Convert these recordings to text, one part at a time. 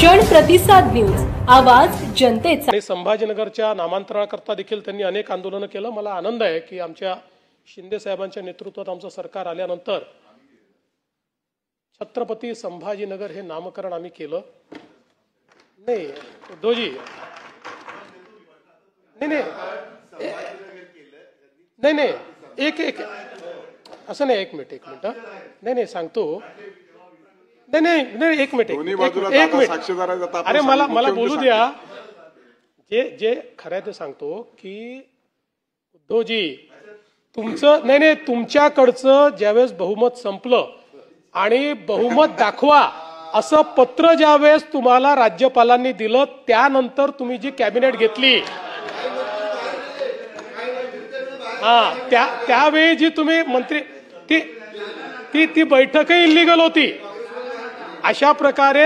जनप्रतिसाद news, आवाज जनतेचा। आणि संभाजीनगरच्या नामांतरणाकरता देखील त्यांनी अनेक आंदोलन केलं। मला आनंद आहे की आमच्या शिंदे साहेबांच्या नेतृत्वात आमचं सरकार आल्यानंतर छत्रपती संभाजीनगर हे नामकरण आम्ही केलं। नाही दोजी नाही एक असं नाही, एक मिनिट नाही सांगतो। नाही एक मिनिट अरे मला बोलू द्या। जे खरं ते सांगतो की उद्धवजी तुमचं नाही तुमच्याकडचं ज्यावेळेस बहुमत संपलं आणि बहुमत दाखवा असं पत्र ज्यावेळेस तुम्हाला राज्यपालांनी दिलं त्यानंतर तुम्ही जी कॅबिनेट घेतली त्यावेळी जी तुम्ही मंत्री ती बैठकही इल्लीगल होती। अशा प्रकारे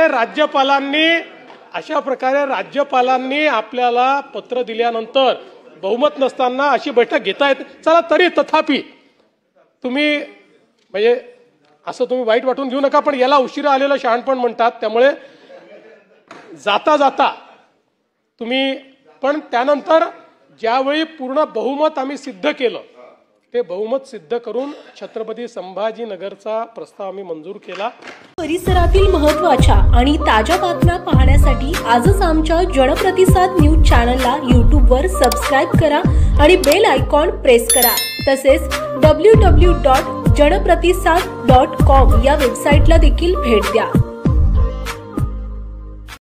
राज्यपालांनी आपल्याला पत्र दिल्यानंतर बहुमत नसताना अशी बैठक घेता येते। चला तरी तथापि तुम्ही म्हणजे असं तुम्ही वाईट वाटून घेऊ नका, पण याला उशिरा आलेलं शहाणपण म्हणतात। त्यामुळे जाता जाता तुम्ही पण त्यानंतर ज्यावेळी पूर्ण बहुमत आम्ही सिद्ध केलं ते बहुमत सिद्ध करून छत्रपती संभाजीनगरचा प्रस्ताव आम्ही मंजूर केला। परिसरातील महत्त्वाच्या आणि ताज्या बातम्या पाहण्यासाठी आजच आमच्या जनप्रतिसाद न्यूज चॅनलला यूट्यूबवर सबस्क्राइब करा आणि बेल आयकॉन प्रेस करा। तसेच www.janpratisad.com या वेबसाईटला देखील भेट द्या।